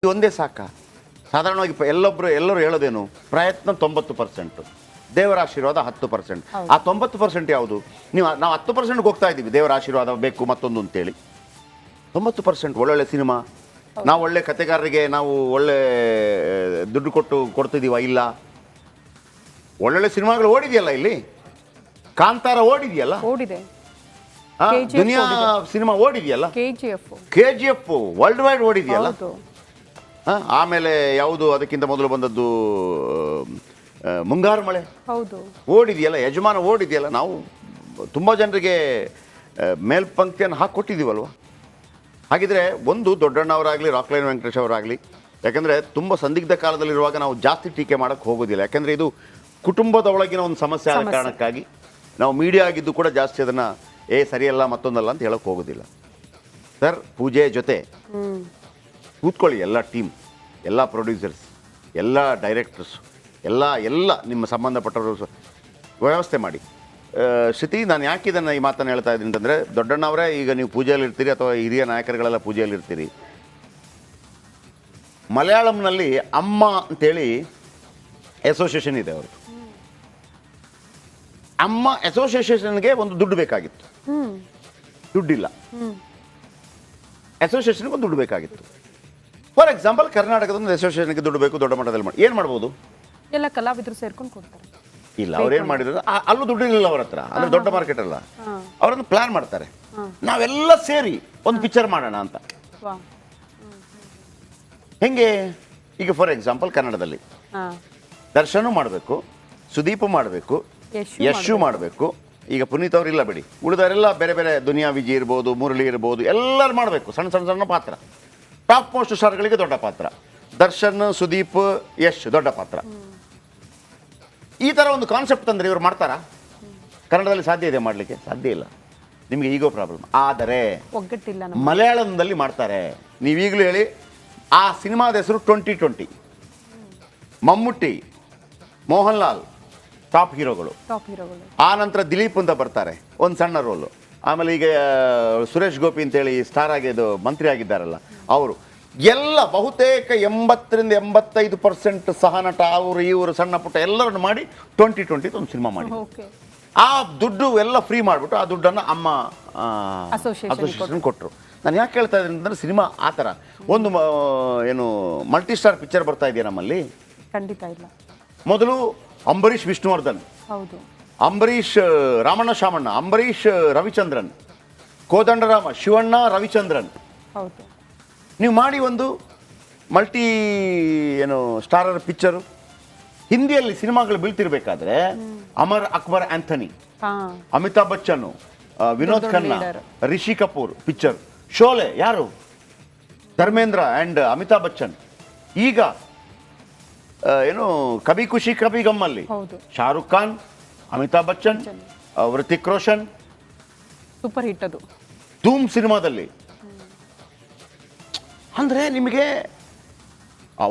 ಒಂದೇ ಸಾಕ. ಸಾಧಾರಣವಾಗಿ ಎಲ್ಲರೂ ಹೇಳೋದೇನು, ಪ್ರಯತ್ನ 90%, ದೇವರ ಆಶೀರ್ವಾದ 10%. ಆ 90% ಯಾವುದು? ನಾವು 10%ಗೆ ಹೋಗ್ತಾ ಇದ್ದೀವಿ, ದೇವರ ಆಶೀರ್ವಾದ ಬೇಕು ಮತ್ತೊಂದು ಅಂತೇಳಿ. 90% ಒಳ್ಳೊಳ್ಳೆ ಸಿನಿಮಾ, ನಾವು ಒಳ್ಳೆ ಕತೆಗಾರರಿಗೆ ನಾವು ಒಳ್ಳೆ ದುಡ್ಡು ಕೊಡ್ತಿದ್ದೀವ? ಇಲ್ಲ. ಒಳ್ಳೊಳ್ಳೆ ಸಿನಿಮಾಗಳು ಓಡಿದೆಯಲ್ಲ, ಇಲ್ಲಿ ಕಾಂತಾರ ಓಡಿದೆಯಲ್ಲ, ದುನಿಯಾ ಸಿನಿಮಾ ಓಡಿದೆಯಲ್ಲ, KGF ವರ್ಲ್ಡ್ ವೈಡ್ ಓಡಿದೆಯಲ್ಲ. ಆಮೇಲೆ ಯಾವುದು ಅದಕ್ಕಿಂತ ಮೊದಲು ಬಂದದ್ದು ಮುಂಗಾರು ಮಳೆ ಓಡಿದೆಯಲ್ಲ, ಯಜಮಾನ ಓಡಿದೆಯಲ್ಲ. ನಾವು ತುಂಬ ಜನರಿಗೆ ಮೇಲ್ಪಂಕ್ತಿಯನ್ನು ಹಾಕಿಕೊಟ್ಟಿದ್ದೀವಲ್ವ. ಹಾಗಿದ್ರೆ ಒಂದು ದೊಡ್ಡಣ್ಣವರಾಗಲಿ, ರಾಕ್ಲೈನ್ ವೆಂಕಟೇಶ್ ಅವರಾಗಲಿ, ಯಾಕಂದರೆ ತುಂಬ ಸಂದಿಗ್ಧ ಕಾಲದಲ್ಲಿರುವಾಗ ನಾವು ಜಾಸ್ತಿ ಟೀಕೆ ಮಾಡೋಕ್ಕೆ ಹೋಗೋದಿಲ್ಲ. ಯಾಕಂದರೆ ಇದು ಕುಟುಂಬದ ಒಳಗಿನ ಒಂದು ಸಮಸ್ಯೆ ಆದ ಕಾರಣಕ್ಕಾಗಿ ನಾವು ಮೀಡಿಯಾ ಆಗಿದ್ದು ಕೂಡ ಜಾಸ್ತಿ ಅದನ್ನು ಸರಿಯಲ್ಲ ಮತ್ತೊಂದಲ್ಲ ಅಂತ ಹೇಳೋಕ್ಕೆ ಹೋಗೋದಿಲ್ಲ. ಸರ್, ಪೂಜೆ ಜೊತೆ ಕೂತ್ಕೊಳ್ಳಿ, ಎಲ್ಲ ಟೀಮ್, ಎಲ್ಲ ಪ್ರೊಡ್ಯೂಸರ್ಸ್, ಎಲ್ಲ ಡೈರೆಕ್ಟರ್ಸ್, ಎಲ್ಲ ನಿಮ್ಮ ಸಂಬಂಧಪಟ್ಟವರು ವ್ಯವಸ್ಥೆ ಮಾಡಿ. ಶ್ರುತಿ, ನಾನು ಯಾಕೆ ಇದನ್ನು ಈ ಮಾತನ್ನು ಹೇಳ್ತಾ ಇದ್ದೀನಿ ಅಂತಂದರೆ, ದೊಡ್ಡಣ್ಣವರೇ ಈಗ ನೀವು ಪೂಜೆಯಲ್ಲಿರ್ತೀರಿ ಅಥವಾ ಹಿರಿಯ ನಾಯಕರುಗಳೆಲ್ಲ ಪೂಜೆಯಲ್ಲಿರ್ತೀರಿ. ಮಲಯಾಳಂನಲ್ಲಿ ಅಮ್ಮ ಅಂತೇಳಿ ಅಸೋಸಿಯೇಷನ್ ಇದೆ ಅವ್ರದ್ದು. ಅಮ್ಮ ಅಸೋಸಿಯೇಷನ್ಗೆ ಒಂದು ದುಡ್ಡು ಬೇಕಾಗಿತ್ತು, ದುಡ್ಡಿಲ್ಲ. ಅಸೋಸಿಯೇಷನ್ಗೆ ಒಂದು ದುಡ್ಡು ಬೇಕಾಗಿತ್ತು. ಫಾರ್ ಎಕ್ಸಾಂಪಲ್, ಕರ್ನಾಟಕದ ಒಂದು ಅಸೋಸಿಯೇಷನ್ಗೆ ದುಡ್ಡು ಬೇಕು, ದೊಡ್ಡ ಮಟ್ಟದಲ್ಲಿ ಮಾಡಿ ಏನು ಮಾಡ್ಬೋದು? ಎಲ್ಲ ಕಲಾವಿದರು ಸೇರ್ಕೊಂಡು ಕೊಡ್ತಾರೆ. ಇಲ್ಲ, ಅವ್ರೇನು ಮಾಡಿದ್ರು, ಅಲ್ಲೂ ದುಡ್ಡು ಇಲ್ಲ ಅವ್ರ ಹತ್ರ, ಅಂದರೆ ದೊಡ್ಡ ಮಾರ್ಕೆಟ್ ಅಲ್ಲ. ಅವರನ್ನು ಪ್ಲಾನ್ ಮಾಡ್ತಾರೆ, ನಾವೆಲ್ಲ ಸೇರಿ ಒಂದು ಪಿಕ್ಚರ್ ಮಾಡೋಣ ಅಂತ. ಹೆಂಗೆ? ಈಗ ಫಾರ್ ಎಕ್ಸಾಂಪಲ್ ಕನ್ನಡದಲ್ಲಿ ದರ್ಶನು ಮಾಡಬೇಕು, ಸುದೀಪ್ ಮಾಡಬೇಕು, ಯಶು ಮಾಡಬೇಕು. ಈಗ ಪುನೀತ್ ಅವರಿಲ್ಲ ಬಿಡಿ, ಉಳಿದವರೆಲ್ಲ ಬೇರೆ ಬೇರೆ, ದುನಿಯಾ ವಿಜಯ್ ಇರ್ಬೋದು, ಮುರಳಿ ಇರ್ಬೋದು, ಎಲ್ಲರೂ ಮಾಡಬೇಕು. ಸಣ್ಣ ಪಾತ್ರ. ಟಾಪ್ ಮೋಸ್ಟ್ ಸ್ಟಾರ್ಗಳಿಗೆ ದೊಡ್ಡ ಪಾತ್ರ. ದರ್ಶನ್, ಸುದೀಪ್, ಯಶ್ ದೊಡ್ಡ ಪಾತ್ರ. ಈ ಥರ ಒಂದು ಕಾನ್ಸೆಪ್ಟ್ ತಂದರೆ ಇವರು ಮಾಡ್ತಾರಾ? ಕನ್ನಡದಲ್ಲಿ ಸಾಧ್ಯ ಇದೆ ಮಾಡಲಿಕ್ಕೆ? ಸಾಧ್ಯ ಇಲ್ಲ. ನಿಮಗೆ ಈಗೋ ಪ್ರಾಬ್ಲಮ್. ಆದರೆ ಮಲಯಾಳಂದಲ್ಲಿ ಮಾಡ್ತಾರೆ. ನೀವೀಗಲೂ ಹೇಳಿ, ಆ ಸಿನಿಮಾದ ಹೆಸರು 2020. ಮಮ್ಮುಟ್ಟಿ, ಮೋಹನ್ ಲಾಲ್ ಟಾಪ್ ಹೀರೋಗಳು. ಆ ನಂತರ ದಿಲೀಪ್ ಅಂತ ಬರ್ತಾರೆ, ಒಂದು ಸಣ್ಣ ರೋಲು. ಆಮೇಲೆ ಈಗ ಸುರೇಶ್ ಗೋಪಿ ಅಂತೇಳಿ ಸ್ಟಾರ್ ಆಗಿದ್ದು ಮಂತ್ರಿ ಆಗಿದ್ದಾರಲ್ಲ ಅವರು. ಎಲ್ಲ ಬಹುತೇಕ 80-85% ಸಹನಟ, ಅವರು ಇವರು ಸಣ್ಣ ಪುಟ್ಟ ಎಲ್ಲರನ್ನು ಮಾಡಿ 2020 ಒಂದು ಸಿನಿಮಾ ಮಾಡಿ, ಆ ದುಡ್ಡು ಎಲ್ಲ ಫ್ರೀ ಮಾಡಿಬಿಟ್ಟು ಆ ದುಡ್ಡನ್ನು ಅಮ್ಮ ಅಸೋಸಿಯೇಷನ್ ಕೊಟ್ಟರು. ನಾನು ಯಾಕೆ ಹೇಳ್ತಾ ಇದ್ದೀನಿ ಅಂತಂದರೆ, ಸಿನಿಮಾ ಆ ಥರ ಒಂದು ಏನು ಮಲ್ಟಿ ಸ್ಟಾರ್ ಪಿಕ್ಚರ್ ಬರ್ತಾ ಇದೆಯಾ ನಮ್ಮಲ್ಲಿ? ಖಂಡಿತ ಇಲ್ಲ. ಮೊದಲು ಅಂಬರೀಷ್ ವಿಷ್ಣುವರ್ಧನ್, ಅಂಬರೀಷ್ ರಾಮಣ್ಣ ಶಾಮಣ್ಣ, ಅಂಬರೀಷ್ ರವಿಚಂದ್ರನ್, ಕೋದಂಡರಾಮ ಶಿವಣ್ಣ ರವಿಚಂದ್ರನ್. ನೀವು ಮಾಡಿ ಒಂದು ಮಲ್ಟಿ ಏನು ಸ್ಟಾರರ್ ಪಿಕ್ಚರು. ಹಿಂದಿಯಲ್ಲಿ ಸಿನಿಮಾಗಳು ಬೀಳ್ತಿರ್ಬೇಕಾದ್ರೆ ಅಮರ್ ಅಕ್ಬರ್ ಆಂಥನಿ, ಅಮಿತಾಬ್ ಬಚ್ಚನ್, ವಿನೋದ್ ಖನ್ನಾ, ರಿಷಿ ಕಪೂರ್ ಪಿಕ್ಚರ್. ಶೋಲೆ ಯಾರು? ಧರ್ಮೇಂದ್ರ ಆ್ಯಂಡ್ ಅಮಿತಾಬ್ ಬಚ್ಚನ್. ಈಗ ಏನು ಕಭಿ ಖುಷಿ ಕಭಿ ಗಮ್ಮಲ್ಲಿ ಶಾರುಖ್ ಖಾನ್, ಅಮಿತಾಬ್ ಬಚ್ಚನ್, ಹೃತಿಕ್ ರೋಷನ್, ಸೂಪರ್ ಹಿಟ್ ಅದು. ಧೂಮ್ ಸಿನಿಮಾದಲ್ಲಿ. ಅಂದರೆ ನಿಮಗೆ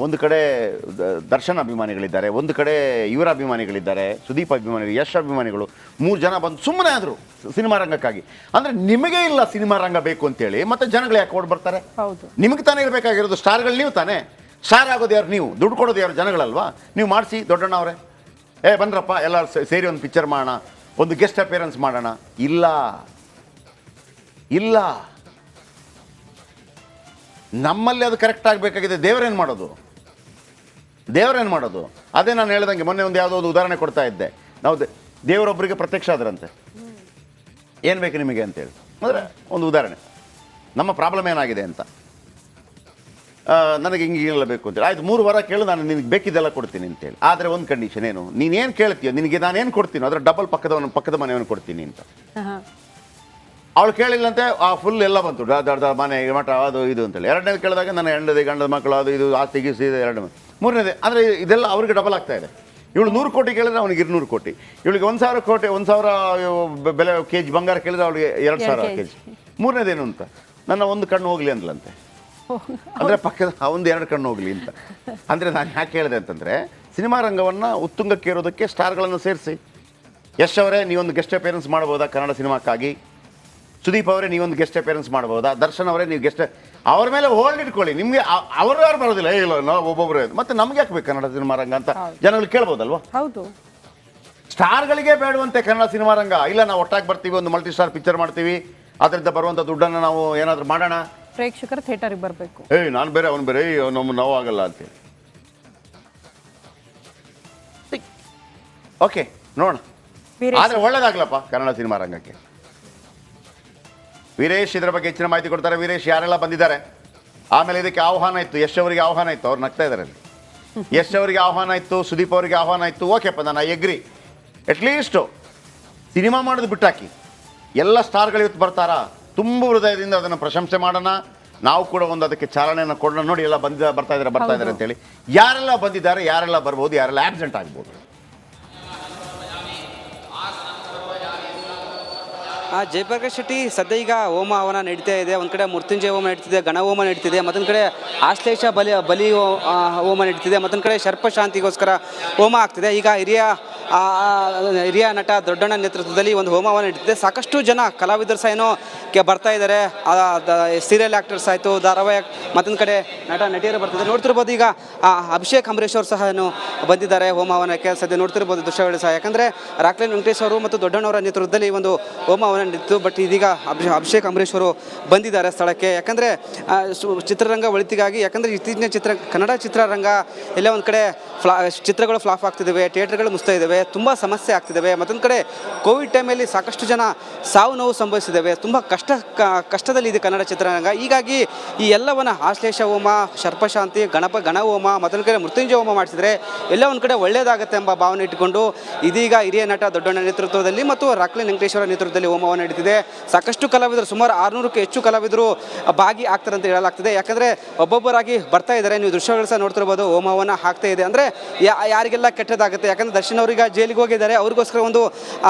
ಒಂದು ಕಡೆ ದರ್ಶನ್ ಅಭಿಮಾನಿಗಳಿದ್ದಾರೆ, ಒಂದು ಕಡೆ ಇವರ ಅಭಿಮಾನಿಗಳಿದ್ದಾರೆ, ಸುದೀಪ್ ಅಭಿಮಾನಿಗಳು, ಯಶ್ ಅಭಿಮಾನಿಗಳು. 3 ಜನ ಬಂದು ಸುಮ್ಮನೆ ಆದರು ಸಿನಿಮಾ ರಂಗಕ್ಕಾಗಿ. ಅಂದರೆ ನಿಮಗೆ ಇಲ್ಲ ಸಿನಿಮಾ ರಂಗ ಬೇಕು ಅಂತೇಳಿ, ಮತ್ತೆ ಜನಗಳು ಯಾಕೆ ಓಡ್ ಬರ್ತಾರೆ? ನಿಮಗೆ ತಾನೇ ಇರಬೇಕಾಗಿರೋದು. ಸ್ಟಾರ್ಗಳು ನೀವು ತಾನೇ. ಸ್ಟಾರ್ ಆಗೋದು ಯಾರು? ನೀವು. ದುಡ್ಡು ಕೊಡೋದು ಯಾರು? ಜನಗಳಲ್ವಾ. ನೀವು ಮಾಡಿಸಿ. ದೊಡ್ಡಣ್ಣ ಅವರೇ, ಬನ್ರಪ್ಪ ಎಲ್ಲರೂ ಸೇರಿ ಒಂದು ಪಿಕ್ಚರ್ ಮಾಡೋಣ, ಒಂದು ಗೆಸ್ಟ್ ಅಪಿಯರೆನ್ಸ್ ಮಾಡೋಣ. ಇಲ್ಲ ಇಲ್ಲ, ನಮ್ಮಲ್ಲಿ ಅದು ಕರೆಕ್ಟ್ ಆಗಬೇಕಾಗಿದೆ. ದೇವರೇನು ಮಾಡೋದು? ಅದೇ ನಾನು ಹೇಳ್ದಂಗೆ ಮೊನ್ನೆ ಒಂದು ಯಾವುದೋ ಒಂದು ಉದಾಹರಣೆ ಕೊಡ್ತಾ ಇದ್ದೆ. ನಾವು ದೇವರೊಬ್ಬರಿಗೆ ಪ್ರತ್ಯಕ್ಷ ಆದ್ರಂತೆ, ಏನು ಬೇಕು ನಿಮಗೆ ಅಂತೇಳಿ. ಅಂದರೆ ಒಂದು ಉದಾಹರಣೆ, ನಮ್ಮ ಪ್ರಾಬ್ಲಮ್ ಏನಾಗಿದೆ ಅಂತ, ನನಗೆ ಹಿಂಗೆಲ್ಲ ಬೇಕು ಅಂತೇಳಿ. ಆಯ್ತು, 3 ವಾರ ಕೇಳು, ನಾನು ನಿನಗೆ ಬೇಕಿದ್ದೆಲ್ಲ ಕೊಡ್ತೀನಿ ಅಂತೇಳಿ. ಆದರೆ ಒಂದು ಕಂಡೀಷನ್ ಏನು, ನೀನೇನು ಕೇಳ್ತೀಯೋ ನಿನಗೆ ನಾನೇನು ಕೊಡ್ತೀನೋ ಅದರ ಡಬಲ್ ಪಕ್ಕದ ಮನೆಯನ್ನು ಕೊಡ್ತೀನಿ ಅಂತ. ಅವಳು ಕೇಳಿಲ್ಲಂತೆ, ಆ ಫುಲ್ ಎಲ್ಲ ಬಂತು, ದೊಡ್ಡ ಮನೆ ಮಠ ಅದು ಇದು ಅಂತೇಳಿ. 2ನೇದು ಕೇಳಿದಾಗ ನನ್ನ ಗಂಡದ ಮಕ್ಕಳು ಅದು ಇದು ಆಸ್ತಿ ಗೀಸಿ 2. 3ನೇದು ಅಂದರೆ ಇದೆಲ್ಲ ಅವ್ರಿಗೆ ಡಬಲ್ ಆಗ್ತಾ ಇದೆ. ಇವಳು 100 ಕೋಟಿ ಕೇಳಿದ್ರೆ ಅವನಿಗೆ 200 ಕೋಟಿ. ಇವಳಿಗೆ 1,000 ಕೋಟಿ, 1,000 ಬೆಲೆ KG ಬಂಗಾರ ಕೇಳಿದ್ರೆ ಅವಳಿಗೆ 2,000 KG. 3ನೇದೇನು ಅಂತ, ನನ್ನ ಒಂದು ಕಣ್ಣು ಹೋಗಲಿ ಅಂದ್ಲಂತೆ. ಅಂದರೆ ಪಕ್ಕದ ಒಂದು 2 ಕಣ್ಣು ಹೋಗಲಿ ಅಂತ. ಅಂದರೆ ನಾನು ಯಾಕೆ ಹೇಳಿದೆ ಅಂತಂದರೆ, ಸಿನಿಮಾ ರಂಗವನ್ನು ಉತ್ತುಂಗಕ್ಕೆ ಇರೋದಕ್ಕೆ ಸ್ಟಾರ್ಗಳನ್ನು ಸೇರಿಸಿ. ಯಶ್ ಅವರೇ, ನೀವೊಂದು ಗೆಸ್ಟ್ ಅಪಿಯರೆನ್ಸ್ ಮಾಡ್ಬೋದಾ ಕನ್ನಡ ಸಿನಿಮಾಕ್ಕಾಗಿ? ಸುದೀಪ್ ಅವರೇ, ನೀವೊಂದು ಗೆಸ್ಟ್ ಅಪಿಯರೆನ್ಸ್ ಮಾಡ್ಬೋದಾ? ದರ್ಶನ್ ಅವರೇ, ನೀವು ಗೆಸ್ಟ್ ಅವ್ರ ಮೇಲೆ ಹೋಲ್ಡ್ ಇಟ್ಕೊಳ್ಳಿ. ನಿಮಗೆ ಅವರು ಯಾರು ಬರೋದಿಲ್ಲ, ಇಲ್ಲ ನಾವು ಒಬ್ಬೊಬ್ಬರೇ, ಮತ್ತೆ ನಮ್ಗೆ ಯಾಕೆ ಬೇಕು ಕನ್ನಡ ಸಿನಿಮಾ ರಂಗ ಅಂತ ಜನಗಳು ಕೇಳ್ಬೋದಲ್ವಾ? ಹೌದು. ಸ್ಟಾರ್ಗಳಿಗೆ ಬೇಡವಂತೆ ಕನ್ನಡ ಸಿನಿಮಾ ರಂಗ. ಇಲ್ಲ ನಾವು ಒಟ್ಟಾಗಿ ಬರ್ತೀವಿ, ಒಂದು ಮಲ್ಟಿ ಸ್ಟಾರ್ ಪಿಕ್ಚರ್ ಮಾಡ್ತೀವಿ, ಅದರಿಂದ ಬರುವಂಥ ದುಡ್ಡನ್ನು ನಾವು ಏನಾದರೂ ಮಾಡೋಣ, ಪ್ರೇಕ್ಷಕರು ಥಿಯೇಟರ್ಗೆ ಬರಬೇಕು. ನಾನು ಬೇರೆ ಅವ್ನು ಬೇರೆ, ನಮ್ಮ ನೋವು ಆಗಲ್ಲ ಅಂತೇಳಿ. ಓಕೆ, ನೋಡೋಣ. ಆದರೆ ಒಳ್ಳೇದಾಗ್ಲಪ್ಪ ಕನ್ನಡ ಸಿನಿಮಾ ರಂಗಕ್ಕೆ. ವೀರೇಶ್ ಇದ್ರ ಬಗ್ಗೆ ಹೆಚ್ಚಿನ ಮಾಹಿತಿ ಕೊಡ್ತಾರೆ. ವೀರೇಶ್, ಯಾರೆಲ್ಲ ಬಂದಿದ್ದಾರೆ, ಆಮೇಲೆ ಇದಕ್ಕೆ ಆಹ್ವಾನ ಇತ್ತು, ಯಶ್ ಅವರಿಗೆ ಆಹ್ವಾನ ಇತ್ತು, ಅವ್ರು ನಗ್ತಾ ಇದ್ದಾರೆ ಅಲ್ಲಿ. ಯಶ್ ಅವರಿಗೆ ಆಹ್ವಾನ ಇತ್ತು, ಸುದೀಪ್ ಅವರಿಗೆ ಆಹ್ವಾನ ಇತ್ತು. ಓಕೆಪ್ಪ, ನಾನು ಎಗ್ರಿ. ಅಟ್ಲೀಸ್ಟು ಸಿನಿಮಾ ಮಾಡೋದು ಬಿಟ್ಟಾಕಿ ಎಲ್ಲ ಸ್ಟಾರ್ಗಳು ಇವತ್ತು ಬರ್ತಾರಾ, ತುಂಬ ಹೃದಯದಿಂದ ಅದನ್ನು ಪ್ರಶಂಸೆ ಮಾಡೋಣ. ನಾವು ಕೂಡ ಒಂದು ಅದಕ್ಕೆ ಚಾಲನೆಯನ್ನು ಕೊಡೋಣ. ನೋಡಿ, ಎಲ್ಲ ಬರ್ತಾ ಇದ್ದಾರೆ ಅಂತೇಳಿ. ಯಾರೆಲ್ಲ ಬಂದಿದ್ದಾರೆ, ಯಾರೆಲ್ಲ ಬರ್ಬೋದು, ಯಾರೆಲ್ಲ ಆಬ್ಸೆಂಟ್ ಆಗ್ಬೋದು. ಜಯಪ್ರಕಾಶ್ ಶೆಟ್ಟಿ, ಸದ್ಯ ಈಗ ಹೋಮ ಹವನ ನಡೀತಾ ಇದೆ. ಒಂದು ಕಡೆ ಮೃತ್ಯುಂಜಯ ಹೋಮ ನಡೀತಿದೆ, ಗಣ ಹೋಮ ನಡೀತಿದೆ, ಮತ್ತೊಂದು ಕಡೆ ಆಶ್ಲೇಷ ಬಲಿ ಹೋಮ ನಡೀತಿದೆ, ಮತ್ತೊಂದು ಕಡೆ ಸರ್ಪಶಾಂತಿಗೋಸ್ಕರ ಹೋಮ ಆಗ್ತಿದೆ. ಈಗ ಹಿರಿಯ ನಟ ದೊಡ್ಡಣ್ಣ ನೇತೃತ್ವದಲ್ಲಿ ಒಂದು ಹೋಮ ಹವನ ನಡೀತಿದೆ. ಸಾಕಷ್ಟು ಜನ ಕಲಾವಿದರು ಸಹ ಏನೋ ಬರ್ತಾ ಇದ್ದಾರೆ. ಸೀರಿಯಲ್ ಆ್ಯಕ್ಟರ್ಸ್ ಆಯಿತು, ಧಾರಾವಾಹಿ, ಮತ್ತೊಂದು ಕಡೆ ನಟಿಯರು ಬರ್ತಿದ್ದಾರೆ. ನೋಡ್ತಿರ್ಬೋದು ಈಗ ಅಭಿಷೇಕ್ ಅಂಬರೀಶ್ ಅವರು ಸಹ ಏನು ಬಂದಿದ್ದಾರೆ ಹೋಮ ಹವನಕ್ಕೆ. ಸದ್ಯ ನೋಡ್ತಿರ್ಬೋದು ದೃಶ್ಯಗಳು ಸಹ. ಯಾಕಂದರೆ ರಾಕ್ಲೈನ್ ವೆಂಕಟೇಶ್ ಅವರು ಮತ್ತು ದೊಡ್ಡಣ್ಣವರ ನೇತೃತ್ವದಲ್ಲಿ ಒಂದು ಹೋಮ ಹವನ ನಡೀತು. ಬಟ್ ಇದೀಗ ಅಭಿಷೇಕ್ ಅಂಬರೀಶ್ ಅವರು ಬಂದಿದ್ದಾರೆ ಸ್ಥಳಕ್ಕೆ. ಯಾಕಂದರೆ ಚಿತ್ರರಂಗ ಒಳಿತಿಗಾಗಿ, ಯಾಕಂದರೆ ಇತ್ತೀಚಿನ ಕನ್ನಡ ಚಿತ್ರರಂಗ ಎಲ್ಲ ಒಂದು ಕಡೆ ಚಿತ್ರಗಳು ಫ್ಲಾಪ್ ಆಗ್ತಿದ್ದಾವೆ, ಥಿಯೇಟರ್ಗಳು ಮುಸ್ತಾ ಇದ್ದಾವೆ, ತುಂಬ ಸಮಸ್ಯೆ ಆಗ್ತಿದ್ದಾವೆ. ಮತ್ತೊಂದು ಕಡೆ ಕೋವಿಡ್ ಟೈಮಲ್ಲಿ ಸಾಕಷ್ಟು ಜನ ಸಾವು ನೋವು ಸಂಭವಿಸಿದ್ದಾವೆ. ತುಂಬ ಕಷ್ಟದಲ್ಲಿ ಇದೆ ಕನ್ನಡ ಚಿತ್ರರಂಗ. ಹೀಗಾಗಿ ಈ ಎಲ್ಲವನ್ನು ಆಶ್ಲೇಷ ಹೋಮ, ಸರ್ಪಶಾಂತಿ, ಗಣ ಹೋಮ, ಮತ್ತೊಂದು ಕಡೆ ಮೃತ್ಯುಂಜಯ ಹೋಮ ಮಾಡಿಸಿದ್ರೆ ಎಲ್ಲ ಒಂದು ಕಡೆ ಒಳ್ಳೆಯದಾಗುತ್ತೆ ಎಂಬ ಭಾವನೆ ಇಟ್ಟುಕೊಂಡು ಇದೀಗ ಹಿರಿಯ ನಟ ದೊಡ್ಡಣ್ಣ ನೇತೃತ್ವದಲ್ಲಿ ಮತ್ತು ರಾಕ್ಲೈನ್ ವೆಂಕಟೇಶ್ವರ ನೇತೃತ್ವದಲ್ಲಿ ಹೋಮವನ್ನು ನಡೀತಿದೆ. ಸಾಕಷ್ಟು ಕಲಾವಿದರು, ಸುಮಾರು 600ಕ್ಕೂ ಹೆಚ್ಚು ಕಲಾವಿದರು ಭಾಗಿ ಆಗ್ತಾರೆ ಅಂತ ಹೇಳಲಾಗ್ತಿದೆ. ಯಾಕಂದರೆ ಒಬ್ಬೊಬ್ಬರಾಗಿ ಬರ್ತಾ ಇದ್ದಾರೆ. ನೀವು ದೃಶ್ಯಗಳು ಸಹ ನೋಡ್ತಿರ್ಬೋದು, ಹೋಮವನ್ನು ಆಗ್ತಾ ಇದೆ. ಅಂದರೆ ಯಾರಿಗೆಲ್ಲ ಕೆಟ್ಟದಾಗುತ್ತೆ. ಯಾಕಂದರೆ ದರ್ಶನ್ ಅವರಿಗೆ ಜೈಲಿಗೆ ಹೋಗಿದ್ದಾರೆ, ಅವ್ರಿಗೋಸ್ಕರ ಒಂದು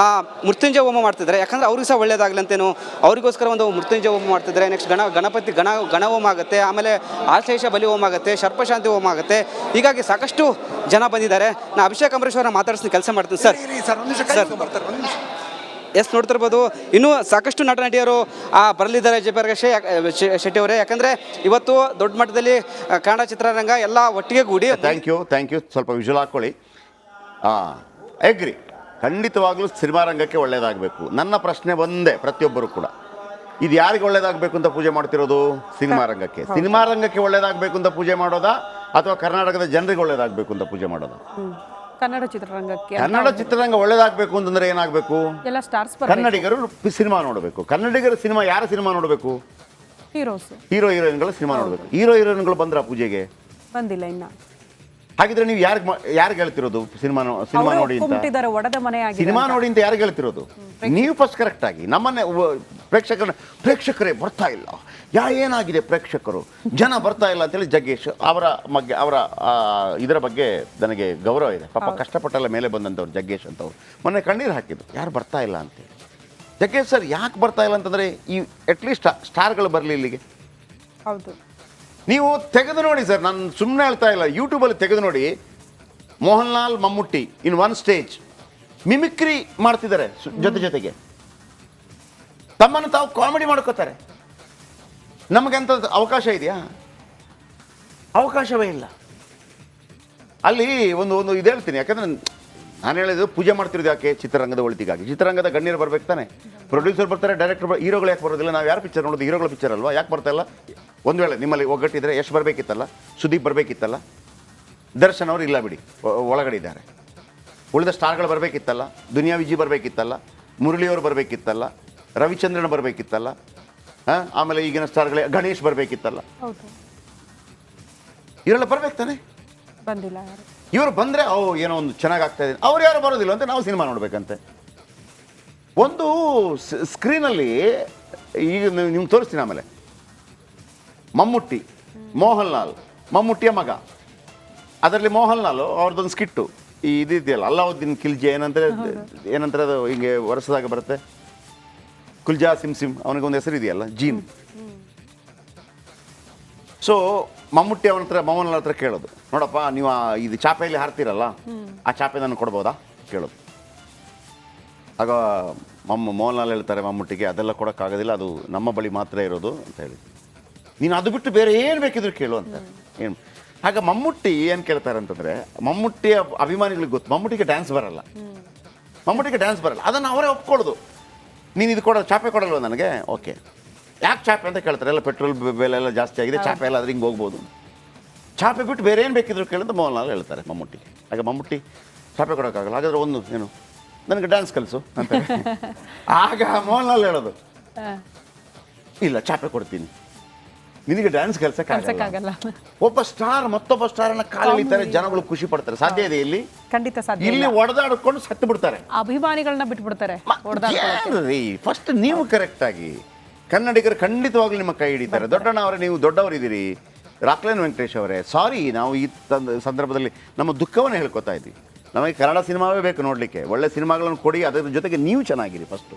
ಮೃತ್ಯುಂಜಯ ಹೋಮ ಮಾಡ್ತಿದ್ದಾರೆ. ಯಾಕಂದರೆ ಅವ್ರಿಗೆ ಸಹ ಒಳ್ಳೇದಾಗಲಿ ಅಂತೇನು ಅವರಿಗೋಸ್ಕರ ಒಂದು ಮೃತ್ಯುಂಜಯ ಹೋಮ ಮಾಡ್ತಿದ್ದಾರೆ. ನೆಕ್ಸ್ಟ್ ಗಣಪತಿ ಗಣ ಹೋಮ ಆಗುತ್ತೆ, ಆಮೇಲೆ ಆಶ್ಲೇಷ ಬಲಿ ಹೋಮ ಆಗುತ್ತೆ, ಸರ್ಪಶಾಂತಿ ಹೋಮ ಆಗುತ್ತೆ. ಹೀಗಾಗಿ ಸಾಕಷ್ಟು ಜನ ಬಂದಿದ್ದಾರೆ. ನಾನು ಅಭಿಷೇಕ್ ಅಂಬರೀಶ್ ಅವರ ಮಾತಾಡಿಸಿ ಕೆಲಸ ಮಾಡ್ತೀನಿ. ಸರ್ ಎಸ್, ನೋಡ್ತಿರ್ಬೋದು ಇನ್ನೂ ಸಾಕಷ್ಟು ನಟ ನಟಿಯರು ಬರಲಿದ್ದಾರೆ ಜಯಪ್ರಕಾಶ್ ಶೆಟ್ಟಿ ಅವರೇ. ಯಾಕಂದರೆ ಇವತ್ತು ದೊಡ್ಡ ಮಟ್ಟದಲ್ಲಿ ಕನ್ನಡ ಚಿತ್ರರಂಗ ಎಲ್ಲ ಒಟ್ಟಿಗೆ ಕೂಡಿ. Thank you. ಸ್ವಲ್ಪ ವಿಜುವಲ್ ಹಾಕ್ಕೊಳ್ಳಿ. ಅಗ್ರಿ, ಖಂಡಿತವಾಗ್ಲೂ ಸಿನಿಮಾ ರಂಗಕ್ಕೆ ಒಳ್ಳೇದಾಗಬೇಕು. ನನ್ನ ಪ್ರಶ್ನೆ ಒಂದೇ, ಪ್ರತಿಯೊಬ್ಬರು ಕೂಡ, ಇದು ಯಾರಿಗೆ ಒಳ್ಳೇದಾಗಬೇಕು ಅಂತ ಪೂಜೆ ಮಾಡ್ತಿರೋದು? ಸಿನಿಮಾ ರಂಗಕ್ಕೆ. ಸಿನಿಮಾ ರಂಗಕ್ಕೆ ಒಳ್ಳೇದಾಗಬೇಕು ಅಂತ ಪೂಜೆ ಮಾಡೋದಾ, ಅಥವಾ ಕರ್ನಾಟಕದ ಜನರಿಗೆ ಒಳ್ಳೇದಾಗಬೇಕು ಅಂತ ಪೂಜೆ ಮಾಡೋದಾ? ಕನ್ನಡ ಚಿತ್ರರಂಗಕ್ಕೆ. ಕನ್ನಡ ಚಿತ್ರರಂಗ ಒಳ್ಳೇದಾಗಬೇಕು ಅಂತಂದ್ರೆ ಏನಾಗಬೇಕು? ಎಲ್ಲ ಸ್ಟಾರ್ಸ್, ಕನ್ನಡಿಗರು ಸಿನಿಮಾ ನೋಡಬೇಕು. ಕನ್ನಡಿಗರ ಸಿನಿಮಾ, ಯಾರ ಸಿನಿಮಾ ನೋಡಬೇಕು? ಹೀರೋ ಹೀರೋಯಿನ್ಗಳ ಸಿನಿಮಾ ನೋಡಬೇಕು. ಹೀರೋಯಿನ್ಗಳು ಬಂದ್ರ ಪೂಜೆಗೆ? ಬಂದಿಲ್ಲ ಇನ್ನ. ಹಾಗಿದ್ರೆ ನೀವು ಯಾರಿಗೆ ಹೇಳ್ತಿರೋದು ಸಿನಿಮಾ ನೋಡಿ ಅಂತ? ಸಿನಿಮಾ ನೋಡಿ ಅಂತ ಯಾರಿಗೆ ಹೇಳ್ತಿರೋದು? ನೀವು ಫಸ್ಟ್ ಕರೆಕ್ಟ್ ಆಗಿ ನಮ್ಮನ್ನೇ ಪ್ರೇಕ್ಷಕರೇ ಬರ್ತಾ ಇಲ್ಲ, ಏನಾಗಿದೆ ಪ್ರೇಕ್ಷಕರು, ಜನ ಬರ್ತಾ ಇಲ್ಲ ಅಂತೇಳಿ ಜಗ್ಗೇಶ್ ಅವರ ಇದರ ಬಗ್ಗೆ ನನಗೆ ಗೌರವ ಇದೆ. ಪಾಪ ಕಷ್ಟಪಟ್ಟೆಲ್ಲ ಮೇಲೆ ಬಂದಂಥವ್ರು ಜಗ್ಗೇಶ್ ಅಂತವ್ರು ಮೊನ್ನೆ ಕಣ್ಣೀರು ಹಾಕಿದ್ರು, ಯಾರು ಬರ್ತಾ ಇಲ್ಲ ಅಂತೇಳಿ. ಜಗ್ಗೇಶ್ ಸರ್ ಯಾಕೆ ಬರ್ತಾ ಇಲ್ಲ ಅಂತಂದರೆ, ಈ ಅಟ್ಲೀಸ್ಟ್ ಸ್ಟಾರ್ಗಳು ಬರಲಿ ಇಲ್ಲಿಗೆ. ಹೌದು, ನೀವು ತೆಗೆದು ನೋಡಿ ಸರ್, ನಾನು ಸುಮ್ಮನೆ ಹೇಳ್ತಾ ಇಲ್ಲ, ಯೂಟ್ಯೂಬಲ್ಲಿ ತೆಗೆದು ನೋಡಿ. Mohan Lal, Mammootty in one stage mimicry ಮಾಡ್ತಿದ್ದಾರೆ, ಜೊತೆಗೆ ತಮ್ಮನ್ನು ತಾವು ಕಾಮಿಡಿ ಮಾಡ್ಕೋತಾರೆ. ನಮಗಂತ ಅವಕಾಶ ಇದೆಯಾ? ಅವಕಾಶವೇ ಇಲ್ಲ. ಅಲ್ಲಿ ಒಂದು ಇದು ಹೇಳ್ತೀನಿ, ಯಾಕಂದ್ರೆ ನಾನು ಹೇಳಿದ್ದು ಪೂಜೆ ಮಾಡ್ತಿರೋದು ಯಾಕೆ? ಚಿತ್ರರಂಗದ ಒಳಿತಿಗಾಗಿ. ಚಿತ್ರರಂಗದ ಗಣ್ಯರು ಬರ್ಬೇಕು ತಾನೆ. ಪ್ರೊಡ್ಯೂಸರ್ ಬರ್ತಾರೆ, ಡೈರೆಕ್ಟರ್ ಹೀರೋಗಳು ಯಾಕೆ ಬರೋದಿಲ್ಲ? ನಾವು ಯಾರು ಪಿಕ್ಚರ್ ನೋಡೋದು? ಹೀರೋಗಳ ಪಿಕ್ಚರ್ ಅಲ್ವಾ? ಯಾಕೆ ಬರ್ತಾ ಇಲ್ಲ? ಒಂದು ವೇಳೆ ನಿಮ್ಮಲ್ಲಿ ಒಗ್ಗಟ್ಟಿದ್ರೆ ಯಶ್ ಬರಬೇಕಿತ್ತಲ್ಲ, ಸುದೀಪ್ ಬರಬೇಕಿತ್ತಲ್ಲ, ದರ್ಶನ್ ಅವರು ಇಲ್ಲ ಬಿಡಿ, ಒಳಗಡೆ ಇದ್ದಾರೆ. ಉಳಿದ ಸ್ಟಾರ್ಗಳು ಬರಬೇಕಿತ್ತಲ್ಲ, ದುನಿಯಾ ವಿಜಿ ಬರಬೇಕಿತ್ತಲ್ಲ, ಮುರಳಿಯವರು ಬರಬೇಕಿತ್ತಲ್ಲ, ರವಿಚಂದ್ರನ್ ಬರಬೇಕಿತ್ತಲ್ಲ, ಆಮೇಲೆ ಈಗಿನ ಸ್ಟಾರ್ಗಳೇ ಗಣೇಶ್ ಬರಬೇಕಿತ್ತಲ್ಲ. ಇವರೆಲ್ಲ ಬರ್ಬೇಕು ತಾನೆ, ಬಂದಿಲ್ಲ. ಇವರು ಬಂದರೆ ಏನೋ ಒಂದು ಚೆನ್ನಾಗಿ ಆಗ್ತಾ ಇದೆ. ಅವ್ರು ಯಾರು ಬರೋದಿಲ್ಲ ಅಂತ ನಾವು ಸಿನಿಮಾ ನೋಡ್ಬೇಕಂತೆ. ಒಂದು ಸ್ಕ್ರೀನಲ್ಲಿ ಈಗ ನಿಮ್ಗೆ ತೋರಿಸ್ತೀನಿ. ಆಮೇಲೆ ಮಮ್ಮುಟ್ಟಿ, ಮೋಹನ್ ಲಾಲ್, ಮಮ್ಮುಟ್ಟಿಯ ಮಗ. ಅದರಲ್ಲಿ ಮೋಹನ್ ಲಾಲ್ ಅವ್ರದ್ದೊಂದು ಸ್ಕಿಟ್ಟು, ಈ ಇದೆಯಲ್ಲ ಅಲ್ಲಾವುದ್ದೀನ್ ಖಿಲ್ಜಿ ಏನಂತಾರೆ ಅದು, ಹಿಂಗೆ ವರ್ಷದಾಗ ಬರುತ್ತೆ, ಕುಲ್ಜಾ ಸಿಮ್ ಅವನಿಗೊಂದು ಹೆಸರು ಇದೆಯಲ್ಲ, ಜೀನ್. ಸೊ ಮಮ್ಮುಟ್ಟಿ ಅವನ ಹತ್ರ, ಮೋಹನ್ ಲಾಲ್ ಹತ್ರ ಕೇಳೋದು, ನೋಡಪ್ಪ ನೀವು ಇದು ಚಾಪೆಯಲ್ಲಿ ಹಾರ್ತೀರಲ್ಲ, ಆ ಚಾಪೆ ನಾನು ಕೊಡ್ಬೋದಾ ಕೇಳೋದು. ಆಗ ಮೋಹನ್ ಲಾಲ್ ಹೇಳ್ತಾರೆ ಮಮ್ಮುಟ್ಟಿಗೆ, ಅದೆಲ್ಲ ಕೊಡೋಕ್ಕಾಗೋದಿಲ್ಲ, ಅದು ನಮ್ಮ ಬಳಿ ಮಾತ್ರ ಇರೋದು ಅಂತ ಹೇಳಿ. ನೀನು ಅದು ಬಿಟ್ಟು ಬೇರೆ ಏನು ಬೇಕಿದ್ರು ಕೇಳು ಅಂತ ಏನು. ಆಗ ಮಮ್ಮೂಟಿ ಏನು ಕೇಳ್ತಾರೆ ಅಂತಂದರೆ, ಮಮ್ಮೂಟಿಯ ಅಭಿಮಾನಿಗಳಿಗೆ ಗೊತ್ತು ಮಮ್ಮೂಟಿಗೆ ಡ್ಯಾನ್ಸ್ ಬರಲ್ಲ, ಅದನ್ನು ಅವರೇ ಒಪ್ಕೊಳ್ಳೋದು. ನೀನು ಇದು ಕೊಡೋ ಚಾಪೆ ಕೊಡಲ್ವ ನನಗೆ, ಓಕೆ ಯಾಕೆ ಚಾಪೆ ಅಂತ ಕೇಳ್ತಾರೆ. ಎಲ್ಲ ಪೆಟ್ರೋಲ್ ಬೆಲೆ ಎಲ್ಲ ಜಾಸ್ತಿ ಆಗಿದೆ, ಚಾಪೆ ಎಲ್ಲ ಆದ್ರೆ ಹಿಂಗೆ ಹೋಗ್ಬೋದು, ಚಾಪೆ ಬಿಟ್ಟು ಬೇರೆ ಏನು ಬೇಕಿದ್ರು ಕೇಳಿದ್ರೆ ಮೋಹನ್ಲಾಲ್ ಹೇಳ್ತಾರೆ ಮಮ್ಮೂಟಿಗೆ. ಆಗ ಮಮ್ಮೂಟಿ ಚಾಪೆ ಕೊಡೋಕ್ಕಾಗಲ್ಲ, ಹಾಗಾದ್ರೆ ಒಂದು ಏನು ನನಗೆ ಡ್ಯಾನ್ಸ್ ಕಲಿಸು ಅಂತ. ಆಗ ಮೋಹನ್ಲಾಲ್ ಹೇಳೋದು, ಇಲ್ಲ ಚಾಪೆ ಕೊಡ್ತೀನಿ, ನಿನಗೆ ಡ್ಯಾನ್ಸ್ ಕಲ್ಸಕ್ಕಾಗಲ್ಲ. ಒಬ್ಬ ಸ್ಟಾರ್ ಮತ್ತೊಬ್ಬ ಸ್ಟಾರನ್ನ ಕಾಲಿಳಿತಾರೆ, ಜನಗಳು ಖುಷಿ ಪಡ್ತಾರೆ. ಸಾಧ್ಯ ಇದೆ ಇಲ್ಲಿ? ಖಂಡಿತ ಸಾಧ್ಯ. ಇಲ್ಲಿ ಒಡೆದಾಡ್ಕೊಂಡು ಸತ್ತು ಬಿಡ್ತಾರೆ, ಅಭಿಮಾನಿಗಳನ್ನ ಬಿಟ್ಬಿಡ್ತಾರೆ. ಫಸ್ಟ್ ನೀವು ಕರೆಕ್ಟ್ ಆಗಿ ಕನ್ನಡಿಗರು ಖಂಡಿತವಾಗ್ಲೂ ನಿಮ್ಮ ಕೈ ಹಿಡಿತಾರೆ. ದೊಡ್ಡಣ್ಣ ಅವರೇ, ನೀವು ದೊಡ್ಡವರಿದ್ದೀರಿ. ರಾಕ್ಲೈನ್ ವೆಂಕಟೇಶ್ ಅವರೇ, ಸಾರಿ, ನಾವು ಈ ಸಂದರ್ಭದಲ್ಲಿ ನಮ್ಮ ದುಃಖವನ್ನು ಹೇಳ್ಕೊತಾ ಇದ್ವಿ. ನಮಗೆ ಕನ್ನಡ ಸಿನಿಮಾವೇ ಬೇಕು ನೋಡಲಿಕ್ಕೆ. ಒಳ್ಳೆ ಸಿನಿಮಾಗಳನ್ನು ಕೊಡಿ, ಅದರ ಜೊತೆಗೆ ನೀವು ಚೆನ್ನಾಗಿರಿ ಫಸ್ಟು.